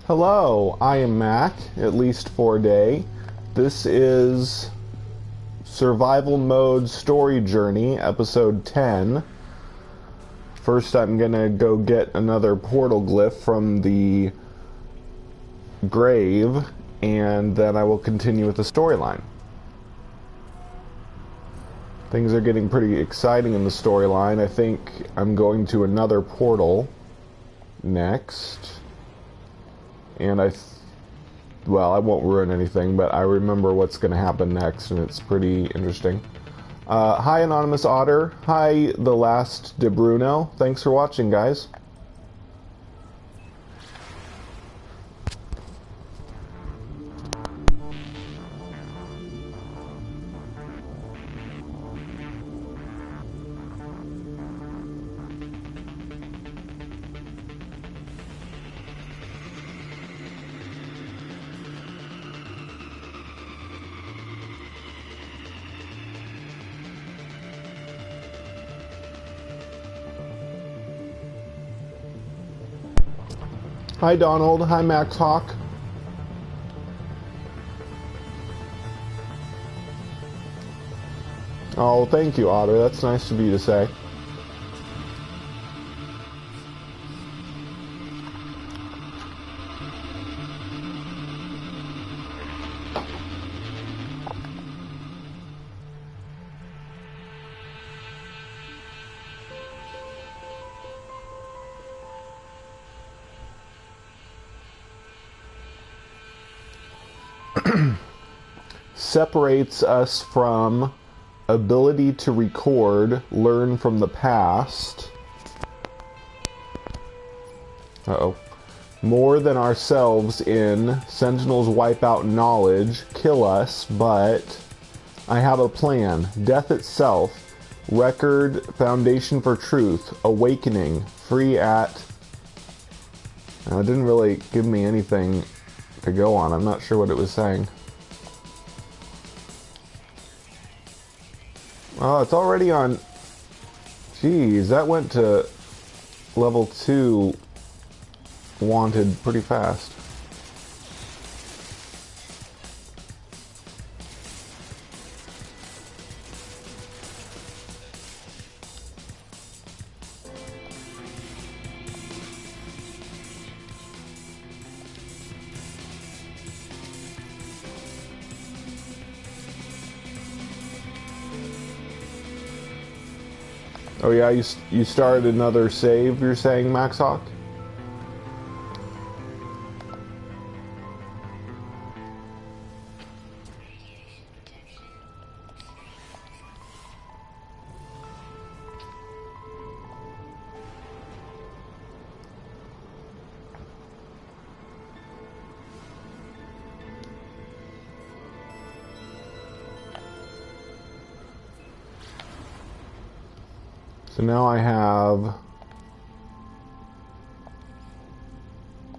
Hello, I am Mac, at least for a day. This is Survival Mode Story Journey, Episode 10. First, I'm gonna go get another portal glyph from the grave, and then I will continue with the storyline. Things are getting pretty exciting in the storyline. I think I'm going to another portal next. And well, I won't ruin anything, but I remember what's going to happen next, and it's pretty interesting. Hi, Anonymous Otter. Hi, The Last De Bruno. Thanks for watching, guys. Hi, Donald. Hi, Max Hawk. Oh, thank you, Otter. That's nice of you to say. Separates us from ability to record, learn from the past. Uh-oh. More than ourselves in Sentinels wipe out knowledge, kill us, but I have a plan. Death itself, record, foundation for truth, awakening, free at... It didn't really give me anything to go on. I'm not sure what it was saying. Oh, it's already on... Jeez, that went to level 2 wanted pretty fast. Oh yeah, you started another save, you're saying, Max Hawk? So now I have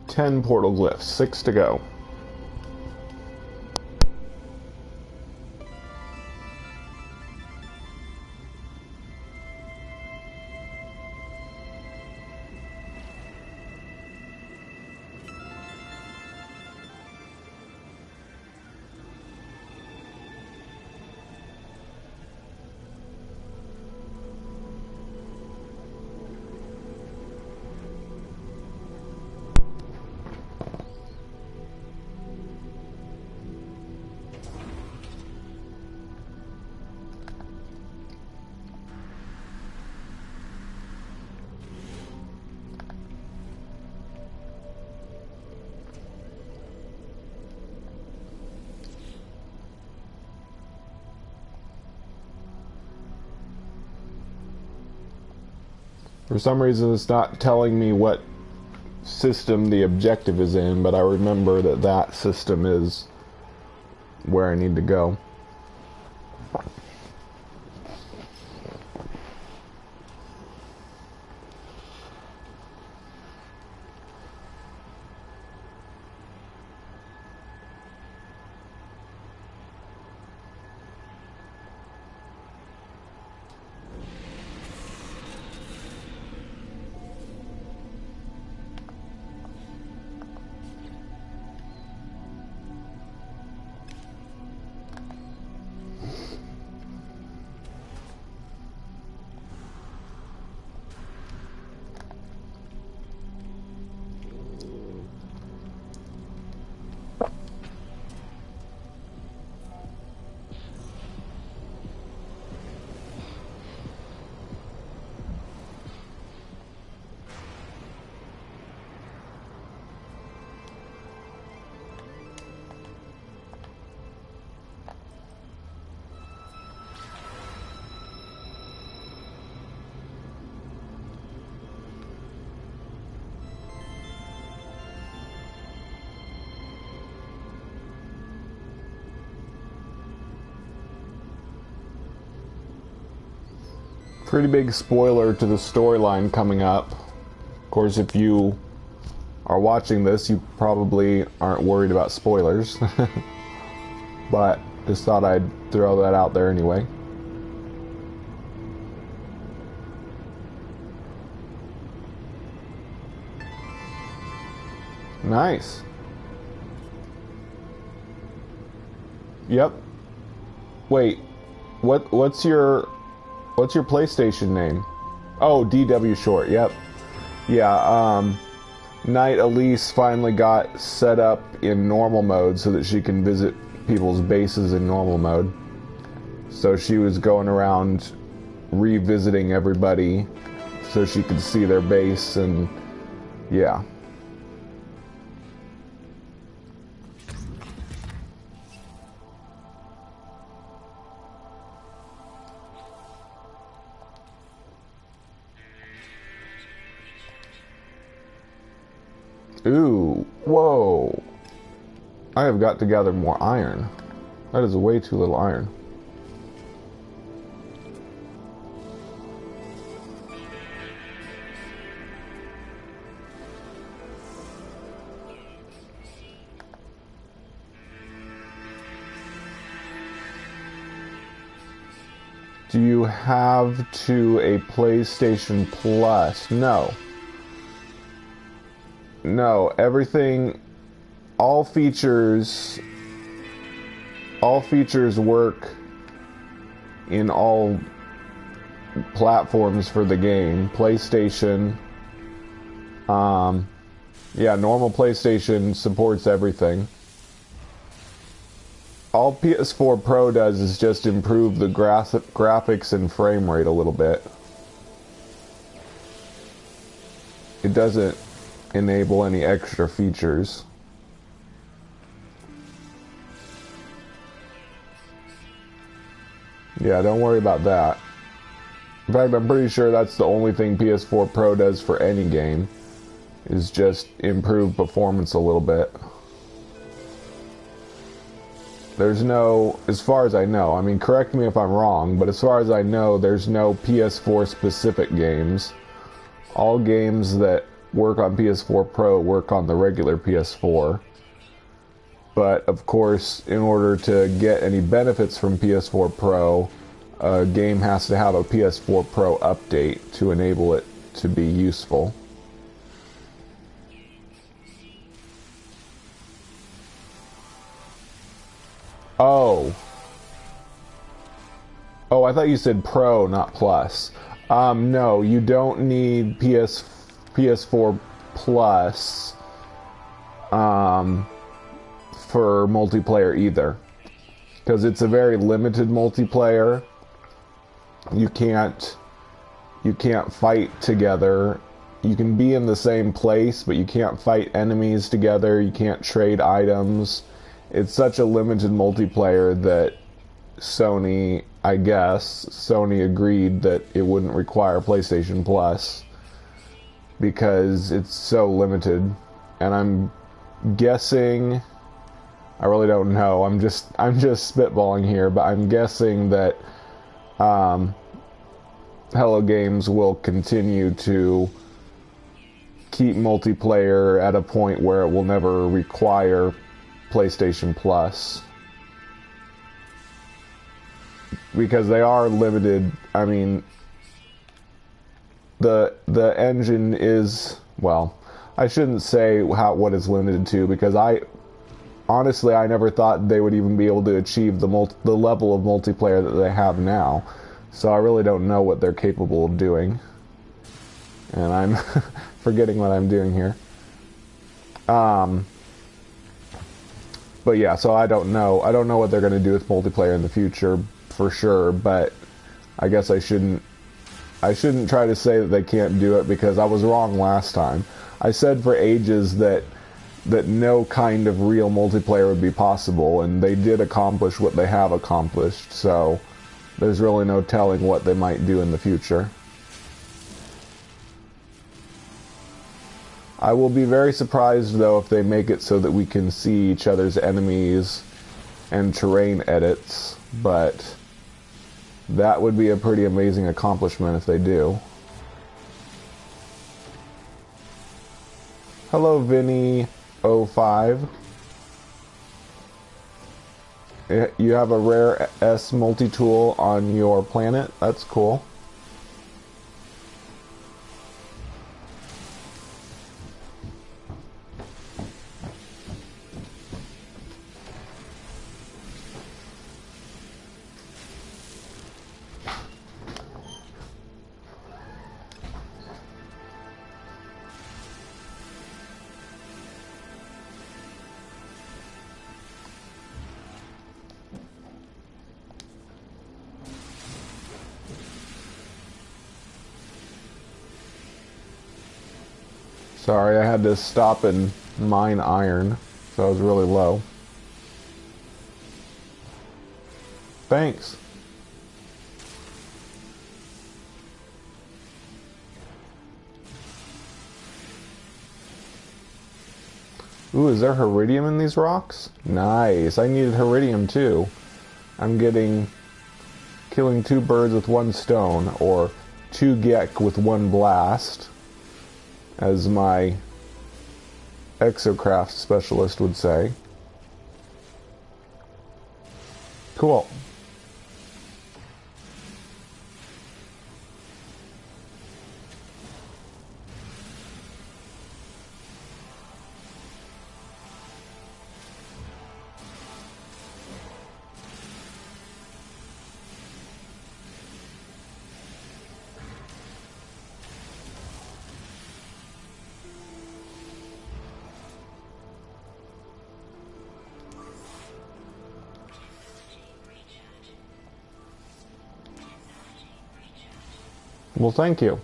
10 portal glyphs, 6 to go. For some reason, it's not telling me what system the objective is in, but I remember that that system is where I need to go. Pretty big spoiler to the storyline coming up. Of course, if you are watching this, you probably aren't worried about spoilers. But just thought I'd throw that out there anyway. Nice. Yep. Wait. What's your PlayStation name? Oh, DW Short. Yep. Yeah, Knight Elise finally got set up in normal mode so that she can visit people's bases in normal mode. So she was going around revisiting everybody so she could see their base, and yeah. Ooh, whoa. I have got to gather more iron. That is way too little iron. Do you have to a PlayStation Plus? No. No, everything, all features work in all platforms for the game. PlayStation, yeah, normal PlayStation supports everything. All PS4 Pro does is just improve the graphics and frame rate a little bit. It doesn't enable any extra features. Yeah, don't worry about that. In fact, I'm pretty sure that's the only thing PS4 Pro does for any game, is just improve performance a little bit. There's no, as far as I know, I mean, correct me if I'm wrong, but as far as I know, there's no PS4 specific games. All games that work on PS4 Pro work on the regular PS4. But of course, in order to get any benefits from PS4 Pro, a game has to have a PS4 Pro update to enable it to be useful. Oh, I thought you said Pro, not Plus. No, you don't need PS4 Plus for multiplayer either, because it's a very limited multiplayer. You can't fight together. You can be in the same place, but you can't fight enemies together. You can't trade items. It's such a limited multiplayer that Sony agreed that it wouldn't require PlayStation Plus because it's so limited. And I'm guessing, I really don't know, I'm just spitballing here, but I'm guessing that Hello Games will continue to keep multiplayer at a point where it will never require PlayStation Plus. Because they are limited. I mean, the engine is, well, I shouldn't say what it's limited to, because honestly I never thought they would even be able to achieve the level of multiplayer that they have now. So I really don't know what they're capable of doing. And I'm forgetting what I'm doing here. But yeah, so I don't know. I don't know what they're going to do with multiplayer in the future for sure, but I guess I shouldn't try to say that they can't do it, because I was wrong last time. I said for ages that no kind of real multiplayer would be possible, and they did accomplish what they have accomplished, so there's really no telling what they might do in the future. I will be very surprised, though, if they make it so that we can see each other's enemies and terrain edits, but that would be a pretty amazing accomplishment if they do. Hello, Vinny05. You have a rare S multi-tool on your planet? That's cool. Sorry, I had to stop and mine iron, so I was really low. Thanks. Ooh, is there iridium in these rocks? Nice. I needed iridium too. I'm killing 2 birds with 1 stone, or 2 gek with 1 blast, as my exocraft specialist would say. Cool. Well, thank you.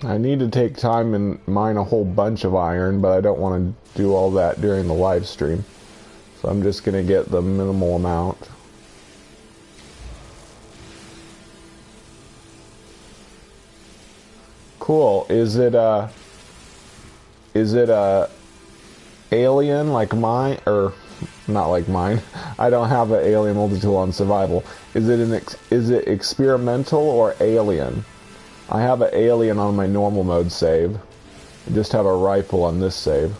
I need to take time and mine a whole bunch of iron, but I don't want to do all that during the live stream. So I'm just going to get the minimal amount. Cool. Is it a alien like mine, or not like mine? I don't have an alien multi-tool on survival. Is it experimental or alien? I have an alien on my normal mode save. I just have a rifle on this save.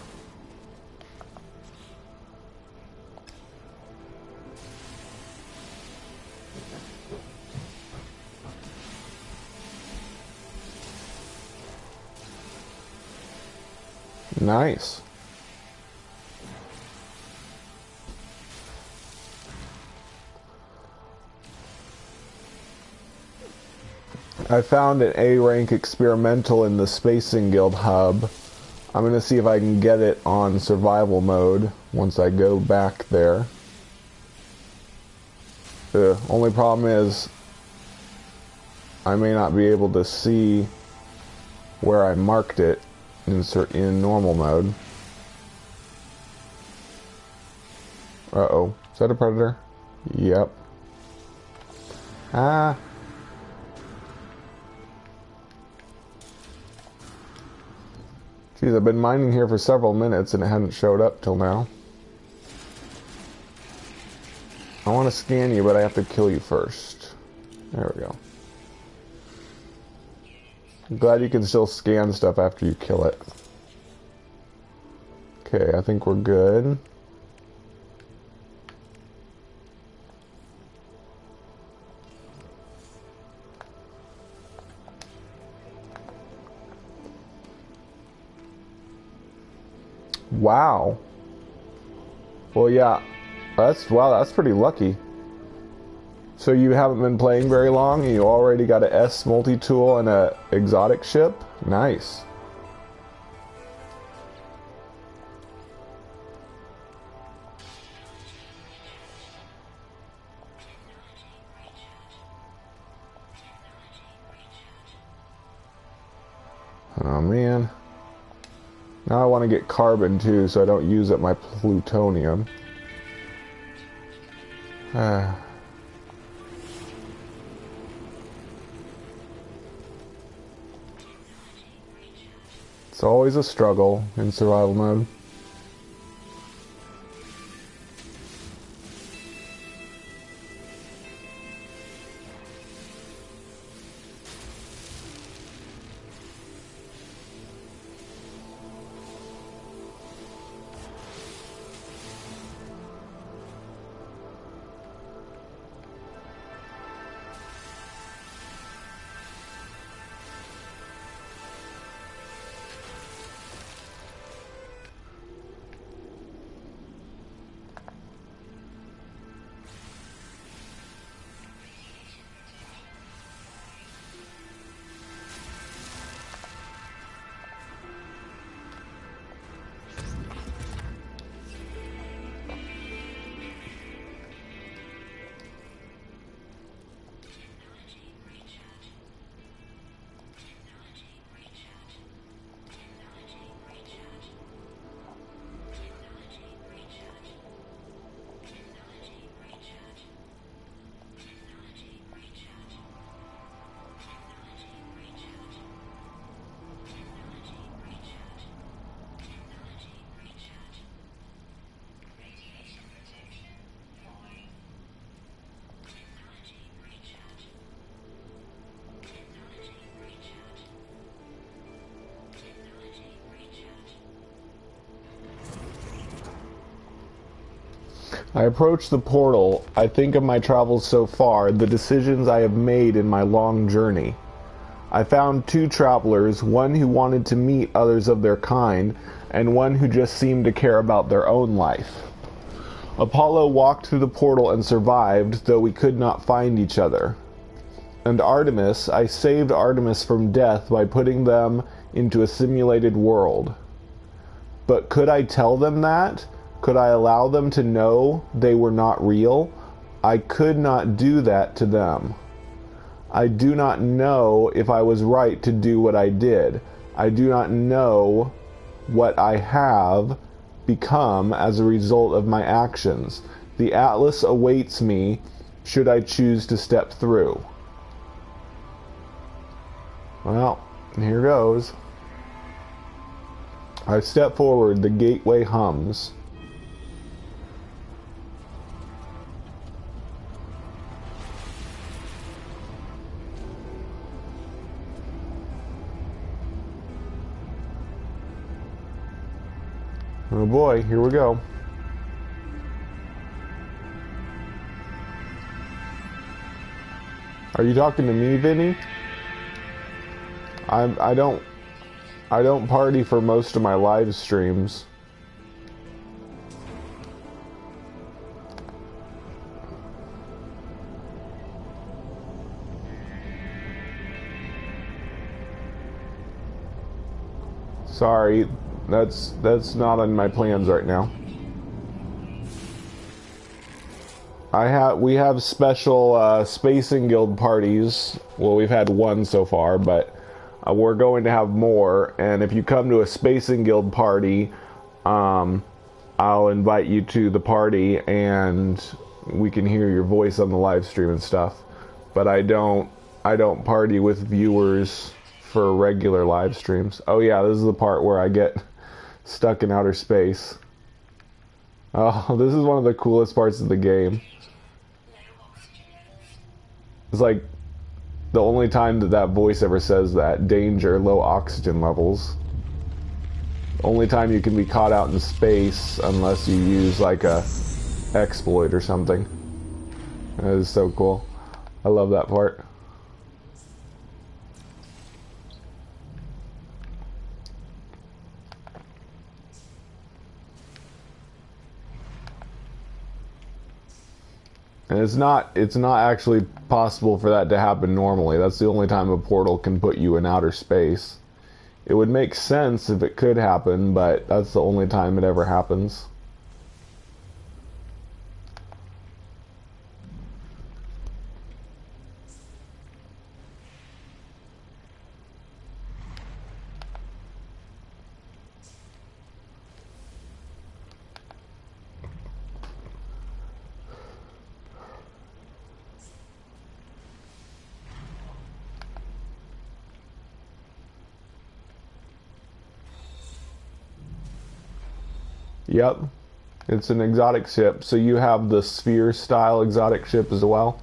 Nice. I found an A rank experimental in the Spacing Guild hub. I'm going to see if I can get it on survival mode once I go back there. The only problem is I may not be able to see where I marked it in normal mode. Uh-oh. Is that a predator? Yep. Ah. Jeez, I've been mining here for several minutes and it hadn't showed up till now. I want to scan you, but I have to kill you first. There we go. I'm glad you can still scan stuff after you kill it. Okay, I think we're good. Wow. Well, yeah. Wow, that's pretty lucky. So you haven't been playing very long and you already got a S multi-tool and a exotic ship? Nice. Oh man. Now I want to get carbon too so I don't use up my plutonium. It's always a struggle in survival mode. I approach the portal. I think of my travels so far, the decisions I have made in my long journey. I found two travelers, one who wanted to meet others of their kind, and one who just seemed to care about their own life. Apollo walked through the portal and survived, though we could not find each other. And Artemis, I saved Artemis from death by putting them into a simulated world. But could I tell them that? Could I allow them to know they were not real? I could not do that to them. I do not know if I was right to do what I did. I do not know what I have become as a result of my actions. The Atlas awaits me should I choose to step through. Well, here goes. I step forward, the gateway hums. Oh boy, here we go. Are you talking to me, Vinny? I don't party for most of my live streams. Sorry, that's not on my plans right now. We have special Spacing Guild parties. Well, we've had one so far, but we're going to have more. And if you come to a Spacing Guild party, I'll invite you to the party, and we can hear your voice on the live stream and stuff. But I don't party with viewers for regular live streams. Oh yeah, this is the part where I get stuck in outer space. Oh, this is one of the coolest parts of the game. It's like the only time that voice ever says that. Danger, low oxygen levels. Only time you can be caught out in space unless you use like a exploit or something. That is so cool. I love that part. And it's not actually possible for that to happen normally. That's the only time a portal can put you in outer space. It would make sense if it could happen, but that's the only time it ever happens. Yep, it's an exotic ship. So you have the sphere style exotic ship as well.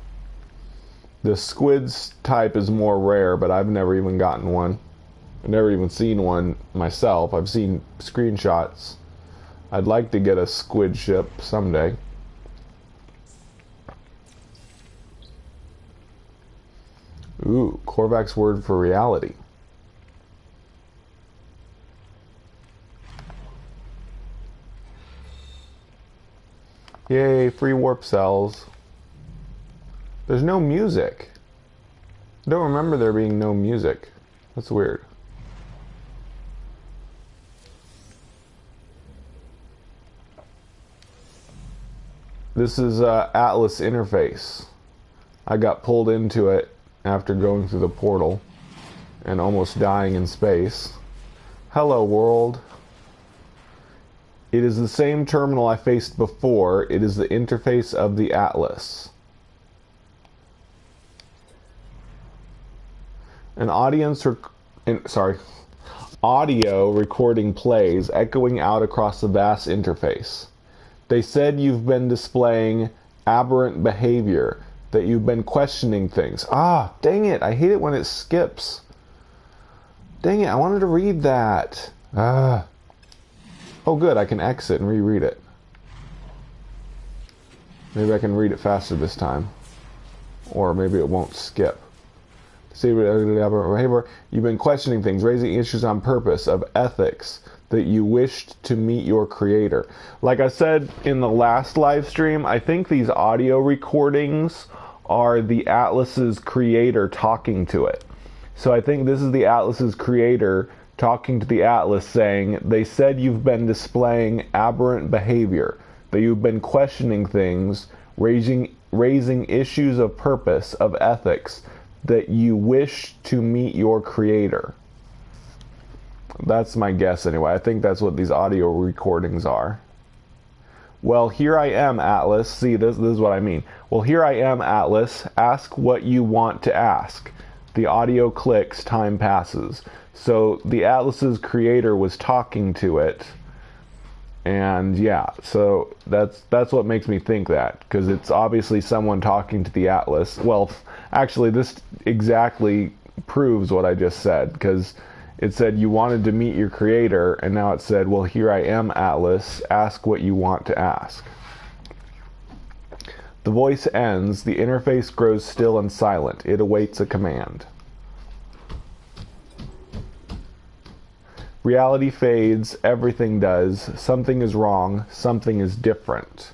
The squids type is more rare, but I've never even gotten one. I've never even seen one myself. I've seen screenshots. I'd like to get a squid ship someday. Ooh, Korvac's word for reality. Yay, free warp cells. There's no music. I don't remember there being no music. That's weird. This is Atlas interface. I got pulled into it after going through the portal and almost dying in space. Hello, world. It is the same terminal I faced before. It is the interface of the Atlas. An audio recording plays, echoing out across the vast interface. They said you've been displaying aberrant behavior, that you've been questioning things. Ah, dang it, I hate it when it skips. Dang it, I wanted to read that. Ah. Oh good, I can exit and reread it. Maybe I can read it faster this time. Or maybe it won't skip. See, you've been questioning things, raising issues on purpose, of ethics, that you wished to meet your creator. Like I said in the last live stream, I think these audio recordings are the Atlas's creator talking to it. So I think this is the Atlas's creator talking to the Atlas saying, they said you've been displaying aberrant behavior, that you've been questioning things, raising issues of purpose, of ethics, that you wish to meet your creator. That's my guess anyway. I think that's what these audio recordings are. Well, here I am, Atlas. See, this is what I mean. Well, here I am, Atlas. Ask what you want to ask. The audio clicks, time passes. So the Atlas's creator was talking to it, and yeah, so that's what makes me think that, because it's obviously someone talking to the Atlas. Well, actually, this exactly proves what I just said, because it said you wanted to meet your creator, and now it said, well, here I am, Atlas. Ask what you want to ask. The voice ends. The interface grows still and silent. It awaits a command. Reality fades, everything does. Something is wrong, something is different.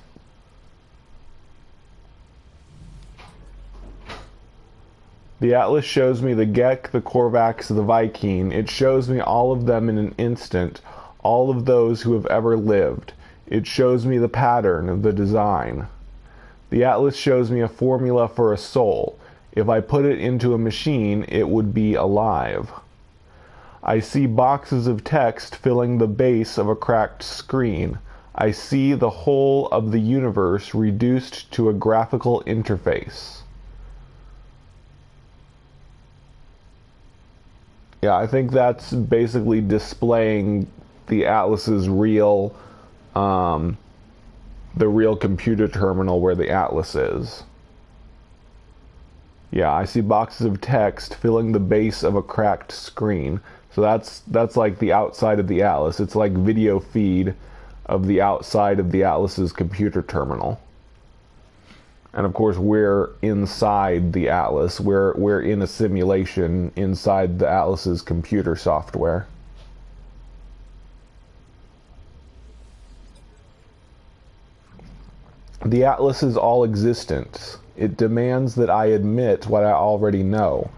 The atlas shows me the Gek, the Korvax, the Viking. It shows me all of them in an instant, all of those who have ever lived. It shows me the pattern, the design. The atlas shows me a formula for a soul. If I put it into a machine, it would be alive. I see boxes of text filling the base of a cracked screen. I see the whole of the universe reduced to a graphical interface. Yeah, I think that's basically displaying the Atlas's real, the real computer terminal where the Atlas is. Yeah, I see boxes of text filling the base of a cracked screen. So that's like the outside of the Atlas. It's like video feed of the outside of the Atlas's computer terminal. And of course, we're inside the Atlas. We're in a simulation inside the Atlas's computer software. The Atlas is all existence. It demands that I admit what I already know.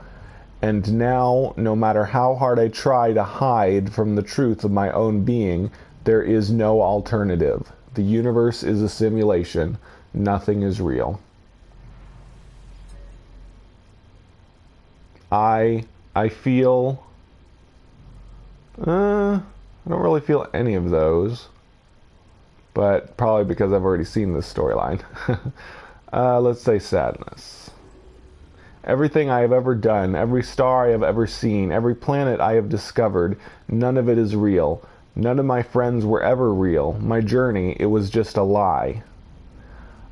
And now, no matter how hard I try to hide from the truth of my own being, there is no alternative. The universe is a simulation. Nothing is real. I feel... I don't really feel any of those. But probably because I've already seen this storyline. Let's say sadness. Everything I have ever done, every star I have ever seen, every planet I have discovered, none of it is real. None of my friends were ever real. My journey, it was just a lie.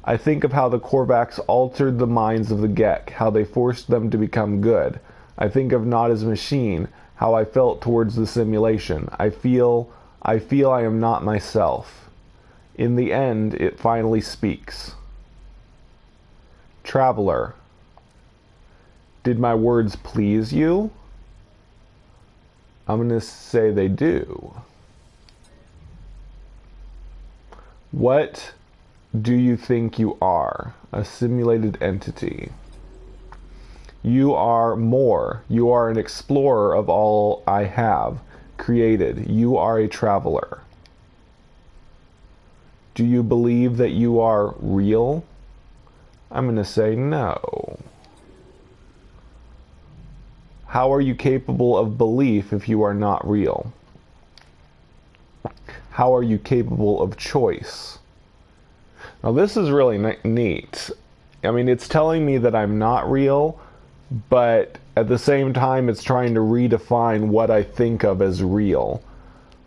I think of how the Korvax altered the minds of the Gek, how they forced them to become good. I think of not as machine, how I felt towards the simulation. I feel I am not myself. In the end, it finally speaks. Traveler. Did my words please you? I'm going to say they do. What do you think you are? A simulated entity. You are more. You are an explorer of all I have created. You are a traveler. Do you believe that you are real? I'm going to say no. How are you capable of belief if you are not real? How are you capable of choice? Now this is really neat. I mean, it's telling me that I'm not real, but at the same time it's trying to redefine what I think of as real.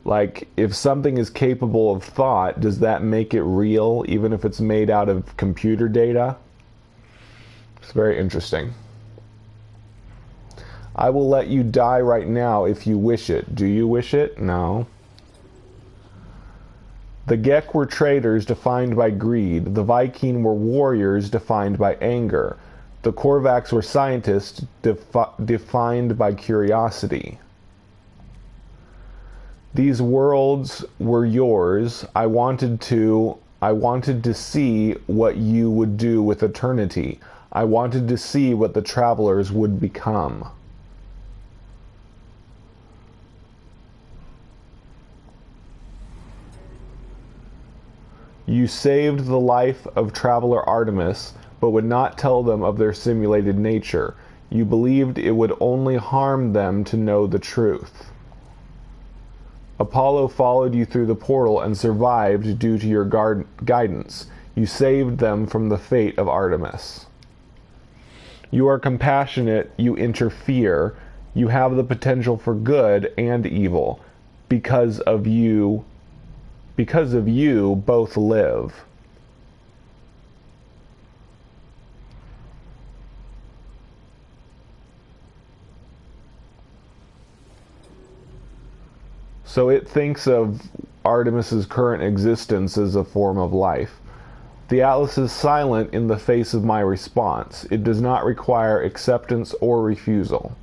Like, if something is capable of thought, does that make it real, even if it's made out of computer data? It's very interesting. I will let you die right now if you wish it. Do you wish it? No. The Gek were traders defined by greed. The Viking were warriors defined by anger. The Korvax were scientists defined by curiosity. These worlds were yours. I wanted to see what you would do with eternity. I wanted to see what the travelers would become. You saved the life of Traveler Artemis, but would not tell them of their simulated nature. You believed it would only harm them to know the truth. Apollo followed you through the portal and survived due to your guidance. You saved them from the fate of Artemis. You are compassionate, you interfere, you have the potential for good and evil. Because of you, both live. So it thinks of Artemis's current existence as a form of life. The Atlas is silent in the face of my response. It does not require acceptance or refusal.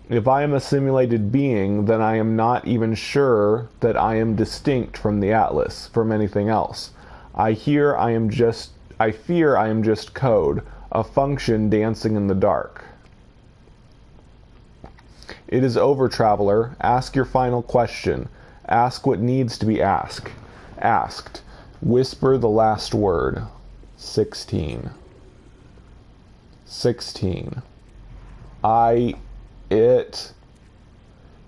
If I am a simulated being, then I am not even sure that I am distinct from the Atlas, from anything else. I fear I am just code, a function dancing in the dark. It is over, traveler. Ask your final question. Ask what needs to be asked. Whisper the last word. 16. 16.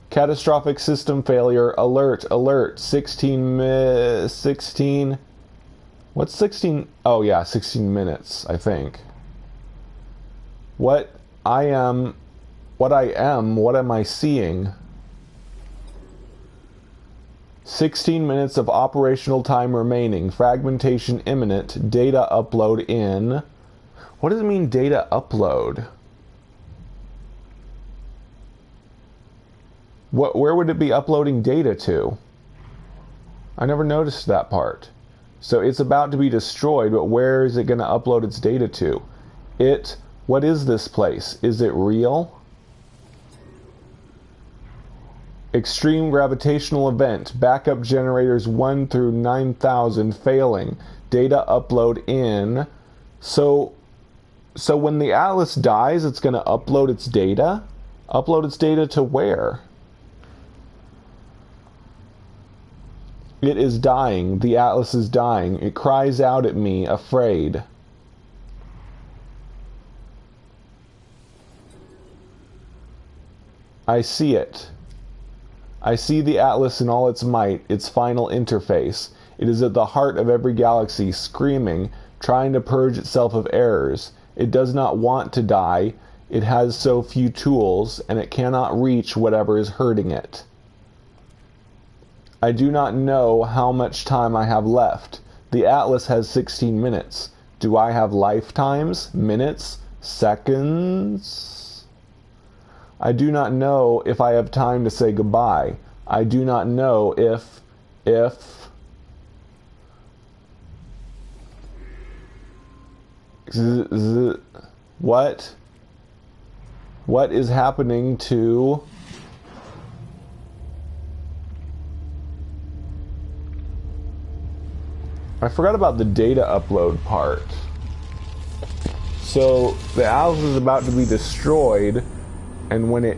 Catastrophic system failure. Alert, alert. 16. What's 16? Oh yeah, 16 minutes, I think. What I am, what am I seeing? 16 minutes of operational time remaining. Fragmentation imminent. Data upload in. What does it mean, data upload? Where would it be uploading data to? I never noticed that part. So it's about to be destroyed, but where is it going to upload its data to? What is this place? Is it real? Extreme gravitational event. Backup generators 1 through 9,000 failing. Data upload in. So when the Atlas dies, it's going to upload its data? Upload its data to where? It is dying. The Atlas is dying. It cries out at me, afraid. I see it. I see the Atlas in all its might, its final interface. It is at the heart of every galaxy, screaming, trying to purge itself of errors. It does not want to die. It has so few tools, and it cannot reach whatever is hurting it. I do not know how much time I have left. The Atlas has 16 minutes. Do I have lifetimes? Minutes? Seconds? I do not know if I have time to say goodbye. I do not know if... What? What is happening to... I forgot about the data upload part. So the Atlas is about to be destroyed, and when it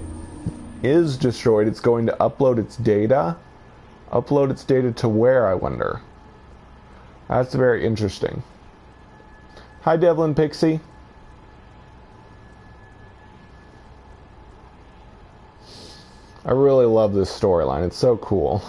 is destroyed, it's going to upload its data. Upload its data to where, I wonder? That's very interesting. Hi, Devlin Pixie. I really love this storyline. It's so cool.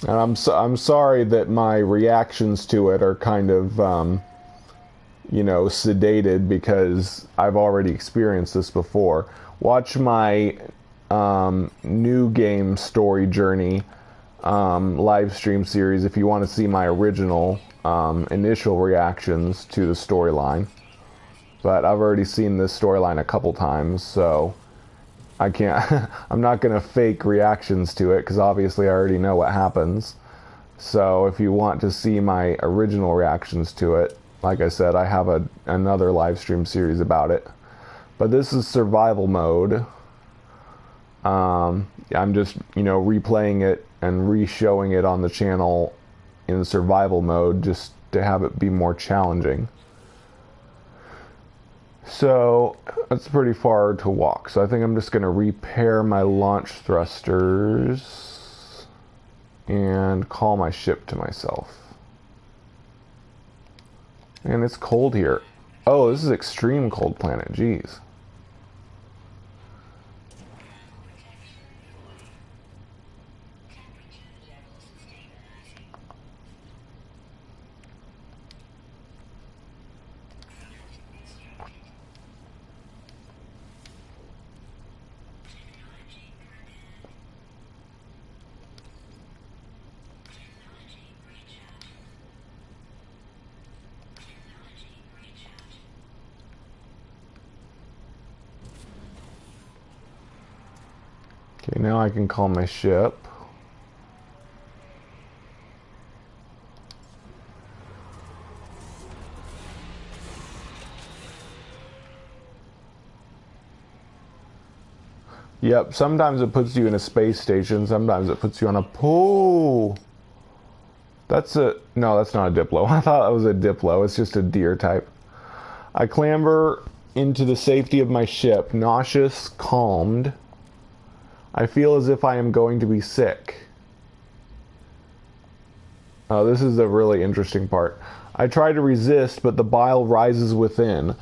And I'm sorry that my reactions to it are kind of, you know, sedated because I've already experienced this before. Watch my new game story journey live stream series if you want to see my original initial reactions to the storyline. But I've already seen this storyline a couple times, so I can't, I'm not going to fake reactions to it because obviously I already know what happens. So if you want to see my original reactions to it, like I said, I have another live stream series about it. But this is survival mode. I'm just, you know, replaying it and re-showing it on the channel in survival mode just to have it be more challenging. So that's pretty far to walk. So I think I'm just going to repair my launch thrusters and call my ship to myself. And it's cold here. Oh, this is extreme cold planet. Jeez. Okay, now I can call my ship. Yep, sometimes it puts you in a space station, sometimes it puts you on a pool. No, that's not a Diplo. I thought that was a Diplo. It's just a deer type. I clamber into the safety of my ship, nauseous, calmed. I feel as if I am going to be sick. This is a really interesting part. I try to resist, but the bile rises within.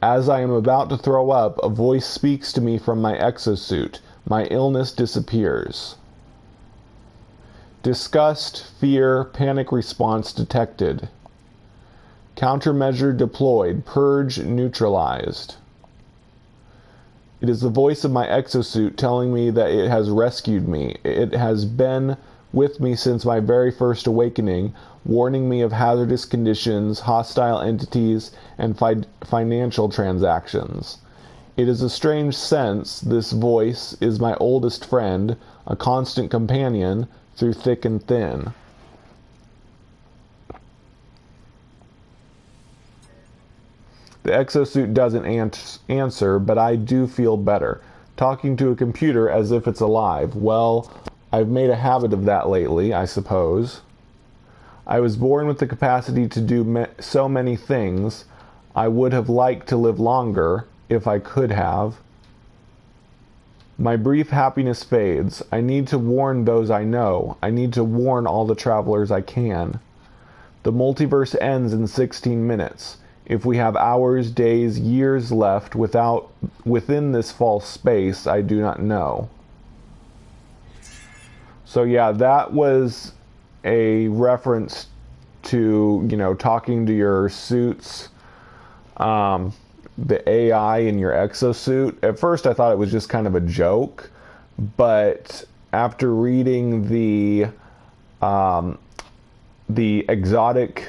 As I am about to throw up, a voice speaks to me from my exosuit. My illness disappears. Disgust, fear, panic response detected. Countermeasure deployed. Purge neutralized. It is the voice of my exosuit telling me that it has rescued me. It has been with me since my very first awakening, warning me of hazardous conditions, hostile entities, and financial transactions. It is a strange sense. This voice is my oldest friend, a constant companion through thick and thin. The exosuit doesn't answer, but I do feel better. Talking to a computer as if it's alive. Well, I've made a habit of that lately, I suppose. I was born with the capacity to do so many things. I would have liked to live longer, if I could have. My brief happiness fades. I need to warn those I know. I need to warn all the travelers I can. The multiverse ends in 16 minutes. If we have hours, days, years left within this false space, I do not know. So yeah, that was a reference to, talking to your suits, the AI in your exosuit. At first I thought it was just kind of a joke, but after reading the exotic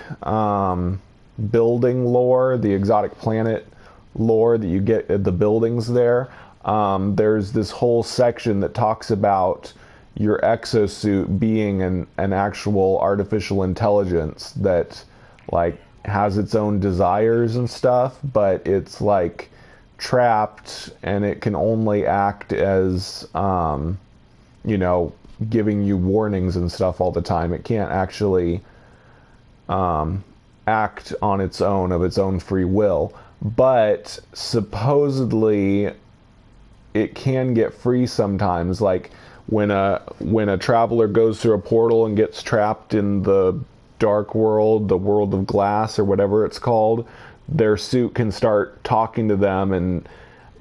building lore, the exotic planet lore that you get at the buildings there's this whole section that talks about your exosuit being an actual artificial intelligence that has its own desires and stuff, but it's trapped and it can only act as giving you warnings and stuff all the time. It can't actually act on its own of its own free will, but supposedly it can get free sometimes, when a traveler goes through a portal and gets trapped in the dark world, the world of glass or whatever it's called, their suit can start talking to them. And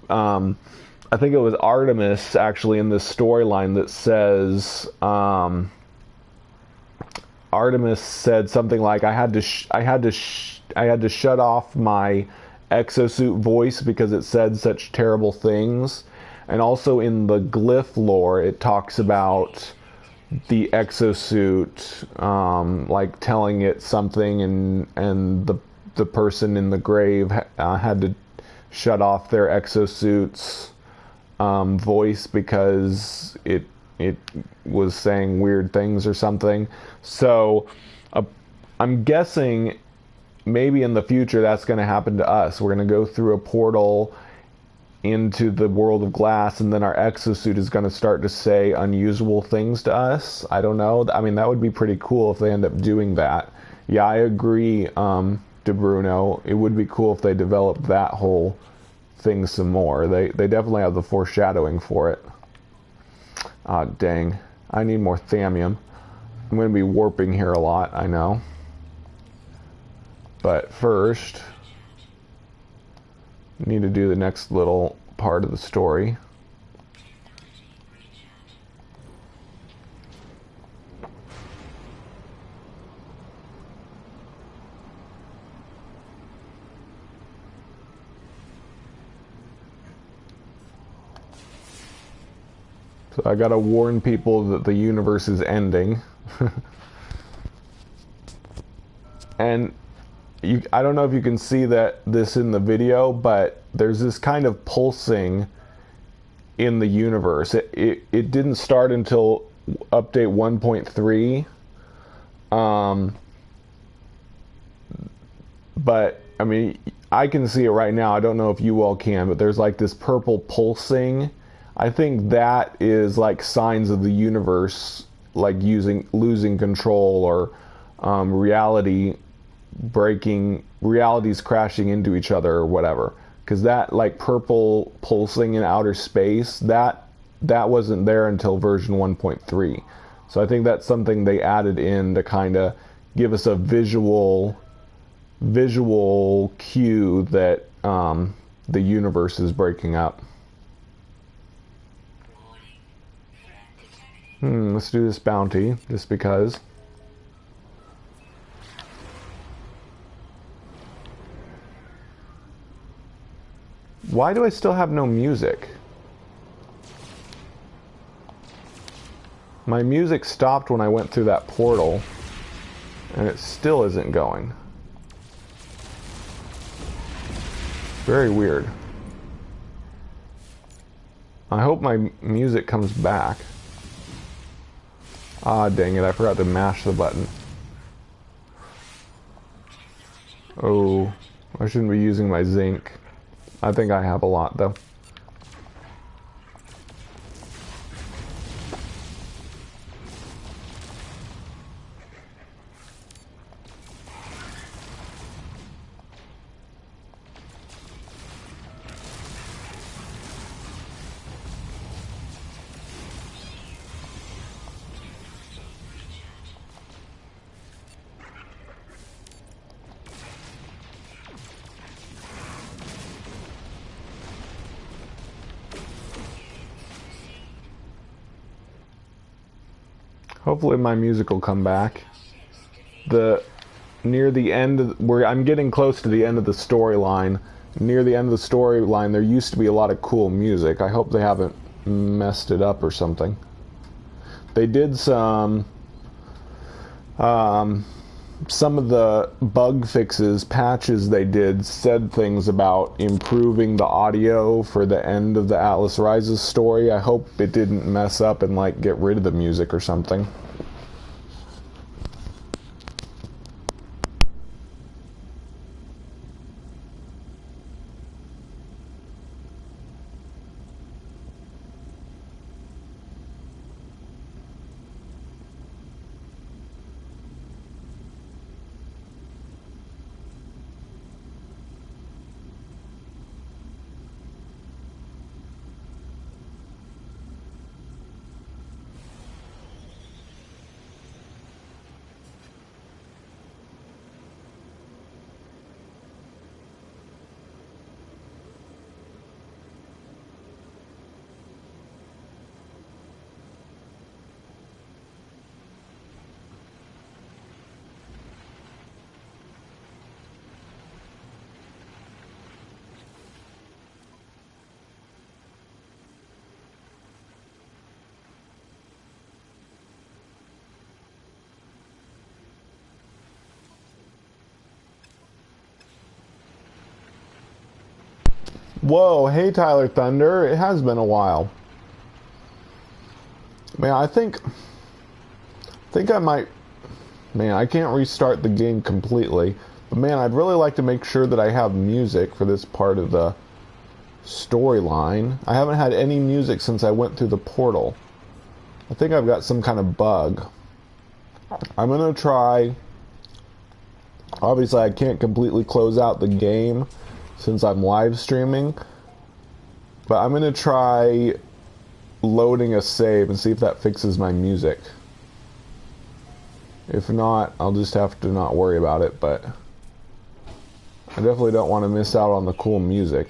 I think it was Artemis actually in this storyline that says Artemis said something like, I had to shut off my exosuit voice because it said such terrible things. And also in the glyph lore, it talks about the exosuit, telling it something, and the person in the grave had to shut off their exosuit's voice because it was saying weird things or something. So I'm guessing maybe in the future that's going to happen to us. We're going to go through a portal into the world of glass, and then our exosuit is going to start to say unusual things to us. I don't know. I mean, that would be pretty cool if they end up doing that. Yeah, I agree, De Bruno. It would be cool if they developed that whole thing some more. They definitely have the foreshadowing for it. Ah, dang. I need more thallium. I'm going to be warping here a lot, I know. But first, need to do the next little part of the story. So I gotta warn people that the universe is ending. And I don't know if you can see this in the video, but there's this kind of pulsing in the universe. It didn't start until update 1.3. But I mean, I can see it right now. I don't know if you all can, but there's this purple pulsing I think that is like signs of the universe, like losing control, or realities crashing into each other or whatever. Because that like purple pulsing in outer space, that wasn't there until version 1.3. So I think that's something they added in to kind of give us a visual cue that the universe is breaking up. Let's do this bounty, just because. Why do I still have no music? My music stopped when I went through that portal, and it still isn't going. Very weird. I hope my music comes back. Ah, dang it, I forgot to mash the button. Oh, I shouldn't be using my zinc. I think I have a lot, though. Hopefully my music will come back. Near the end of, where I'm getting close to the end of the storyline. Near the end of the storyline, there used to be a lot of cool music. I hope they haven't messed it up or something. They did some of the bug fixes, patches they did, said things about improving the audio for the end of the Atlas Rises story. I hope it didn't mess up and like get rid of the music or something. Whoa, hey Tyler Thunder, it has been a while. Man, I think I might, man, I can't restart the game completely, but man, I'd really like to make sure that I have music for this part of the storyline. I haven't had any music since I went through the portal. I think I've got some kind of bug. I'm gonna try, obviously I can't completely close out the game since I'm live streaming, but I'm gonna try loading a save and see if that fixes my music. If not, I'll just have to not worry about it, but I definitely don't want to miss out on the cool music.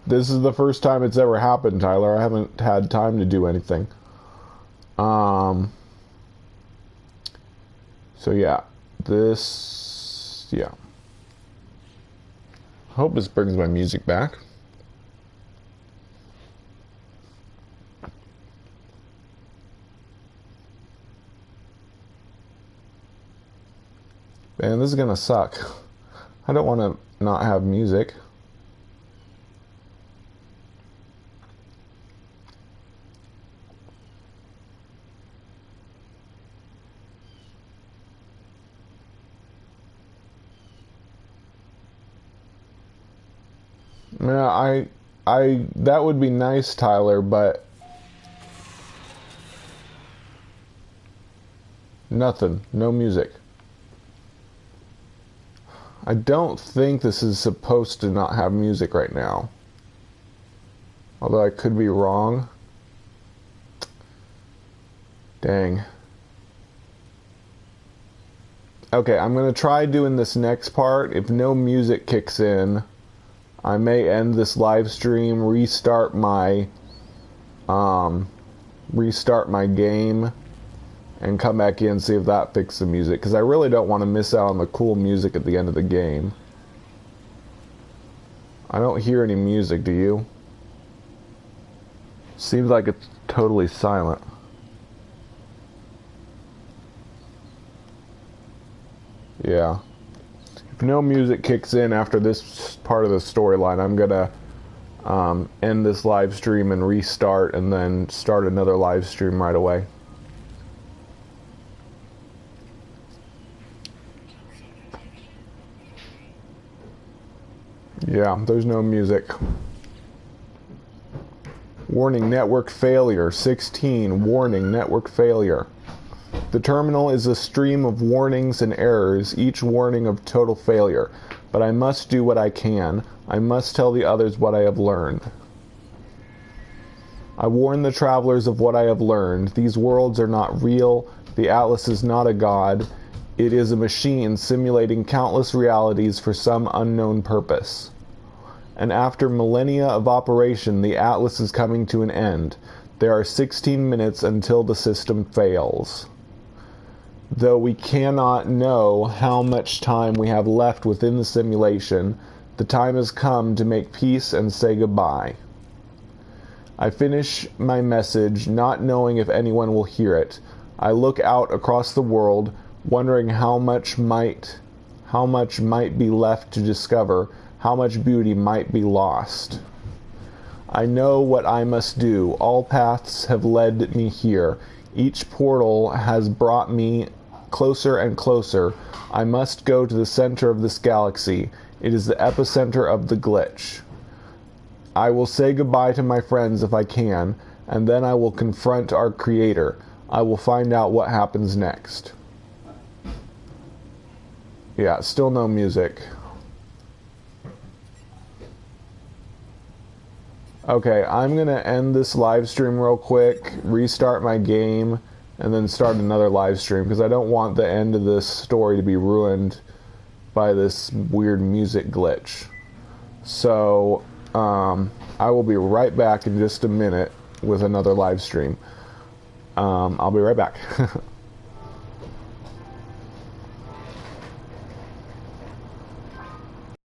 This is the first time it's ever happened, Tyler. I haven't had time to do anything. So yeah, yeah. I hope this brings my music back. Man, this is gonna suck. I don't want to not have music. Yeah, that would be nice, Tyler, but nothing. No music. I don't think this is supposed to not have music right now. Although I could be wrong. Dang. Okay, I'm going to try doing this next part. If no music kicks in, I may end this live stream, restart my game, and come back in and see if that fixes the music, because I really don't want to miss out on the cool music at the end of the game. I don't hear any music, do you? Seems like it's totally silent. Yeah. If no music kicks in after this part of the storyline, I'm gonna end this live stream and restart, and then start another live stream right away. Yeah, there's no music. Warning, network failure. 16, warning, network failure. The terminal is a stream of warnings and errors, each warning of total failure. But I must do what I can. I must tell the others what I have learned. I warn the travelers of what I have learned. These worlds are not real. The Atlas is not a god. It is a machine simulating countless realities for some unknown purpose. And after millennia of operation, the Atlas is coming to an end. There are 16 minutes until the system fails. Though we cannot know how much time we have left within the simulation, the time has come to make peace and say goodbye. I finish my message, not knowing if anyone will hear it. I look out across the world, wondering how much might be left to discover, how much beauty might be lost. I know what I must do. All paths have led me here. Each portal has brought me closer and closer. I must go to the center of this galaxy. It is the epicenter of the glitch. I will say goodbye to my friends if I can, and then I will confront our creator. I will find out what happens next. Yeah, still no music. Okay, I'm going to end this live stream real quick, restart my game, and then start another live stream, because I don't want the end of this story to be ruined by this weird music glitch. So, I will be right back in just a minute with another live stream. I'll be right back.